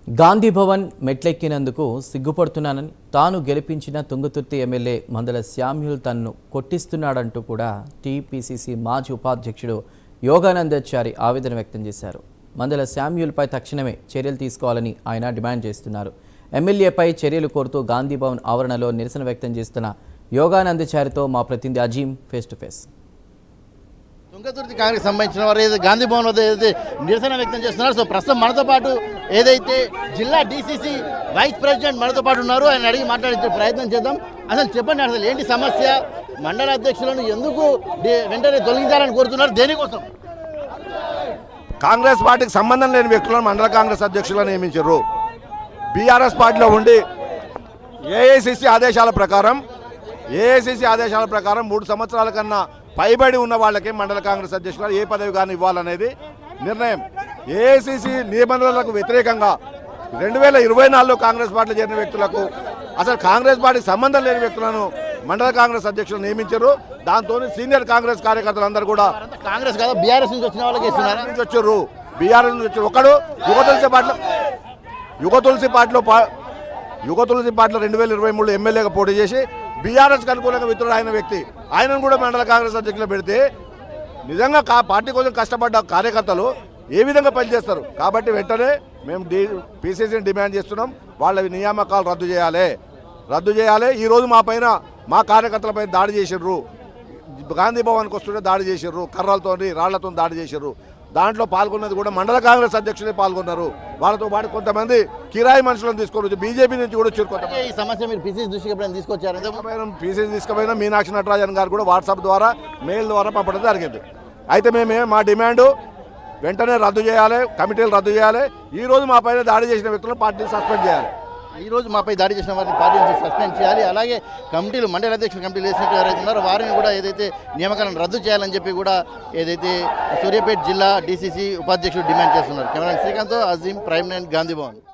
గాంధీ భవన్ మెట్లెక్కినందుకు సిగ్గుపడుతున్నానని, తాను గెలిపించిన తుంగతుర్తి ఎమ్మెల్యే మందల శామ్యూల్ తన్ను కొట్టిస్తున్నాడంటూ కూడా టీపీసీసీ మాజీ ఉపాధ్యక్షుడు యోగానందాచారి ఆవేదన వ్యక్తం చేశారు. మందల శామ్యూల్పై తక్షణమే చర్యలు తీసుకోవాలని ఆయన డిమాండ్ చేస్తున్నారు. ఎమ్మెల్యేపై చర్యలు కోరుతూ గాంధీ భవన్ ఆవరణలో నిరసన వ్యక్తం చేస్తున్న యోగానందాచారితో మా ప్రతినిధి Azeem face to face. Thungathurthi Congress సంబంధించిన వారు ఏదైతే గాంధీ భవన్ వద్ద ఏదైతే నిరసన వ్యక్తం చేస్తున్నారు. సో ప్రస్తుతం మనతో పాటు ఏదైతే జిల్లా డీసీసీ వైస్ ప్రెసిడెంట్ మనతో పాటు ఉన్నారు. ఆయన అడిగి మాట్లాడించే ప్రయత్నం చేద్దాం. అసలు చెప్పండి, అసలు ఏంటి సమస్య? మండల అధ్యక్షులను ఎందుకు వెంటనే తొలగించాలని కోరుతున్నారు? దేనికోసం? కాంగ్రెస్ పార్టీకి సంబంధం లేని వ్యక్తులను మండల కాంగ్రెస్ అధ్యక్షులను నియమించారు. బీఆర్ఎస్ పార్టీలో ఉండి ఏఐసిసి ఆదేశాల ప్రకారం 3 సంవత్సరాల కన్నా పైబడి ఉన్న వాళ్ళకి మండల కాంగ్రెస్ అధ్యక్షులు ఏ పదవి కానీ ఇవ్వాలనేది నిర్ణయం. ఏఐసిసి నిబంధనలకు వ్యతిరేకంగా 2024లో కాంగ్రెస్ పార్టీలో చేరిన వ్యక్తులకు, అసలు కాంగ్రెస్ పార్టీకి సంబంధం లేని వ్యక్తులను మండల కాంగ్రెస్ అధ్యక్షులు నియమించారు. దాంతో సీనియర్ కాంగ్రెస్ కార్యకర్తలందరూ కూడా కాంగ్రెస్ కాదు బీఆర్ఎస్ నుంచి వచ్చిన వాళ్ళకి వచ్చారు. బీఆర్ఎస్ నుంచి వచ్చారు. ఒకడు యుగ తులసి పార్టీలో 2023లో ఎమ్మెల్యేగా పోటీ చేసి బీఆర్ఎస్కి అనుకూలంగా విత్తుడు అయిన వ్యక్తి. ఆయనను కూడా మండల కాంగ్రెస్ అధ్యక్షులు పెడితే నిజంగా పార్టీ కోసం కష్టపడ్డ కార్యకర్తలు ఏ విధంగా పనిచేస్తారు? కాబట్టి వెంటనే మేము పీసీసీని డిమాండ్ చేస్తున్నాం. వాళ్ళ నియామకాలు రద్దు చేయాలి. ఈరోజు మా కార్యకర్తలపై దాడి చేసిర్రు. గాంధీ భవన్కి వస్తుంటే దాడి చేసిర్రు. కర్రలతో రాళ్లతో దాడి చేసిర్రు. దాంట్లో పాల్గొన్నది కూడా మండల కాంగ్రెస్ అధ్యక్షులే పాల్గొన్నారు. వాళ్ళతో పాటు కొంతమంది కిరాయి మనుషులను తీసుకొని బీజేపీ నుంచి కూడా వచ్చారు. ఈ సమస్య మీరు పీసీసీ దృష్టికి తీసుకొచ్చారు? పీసీసీ తీసుకుపోయినా మీనాక్షి నటరాజన్ గారు కూడా వాట్సాప్ ద్వారా మెయిల్ ద్వారా పంపడం జరిగింది. అయితే మా డిమాండ్ వెంటనే రద్దు చేయాలి, కమిటీలు రద్దు చేయాలి. ఈరోజు మా పైన దాడి చేసిన వ్యక్తులను పార్టీని సస్పెండ్ చేయాలి. ఈరోజు మాపై దాడి చేసిన వారిని పార్టీ నుంచి సస్పెండ్ చేయాలి. అలాగే కమిటీలు, మండల అధ్యక్షుల కమిటీలు వేసినట్టు ఎవరైతే ఉన్నారో వారిని కూడా ఏదైతే నియామకాలను రద్దు చేయాలని చెప్పి కూడా ఏదైతే సూర్యాపేట జిల్లా డీసీసీ ఉపాధ్యక్షుడు డిమాండ్ చేస్తున్నారు. Camera Srikanth, Azeem, prime 9 Gandhi Bhavan.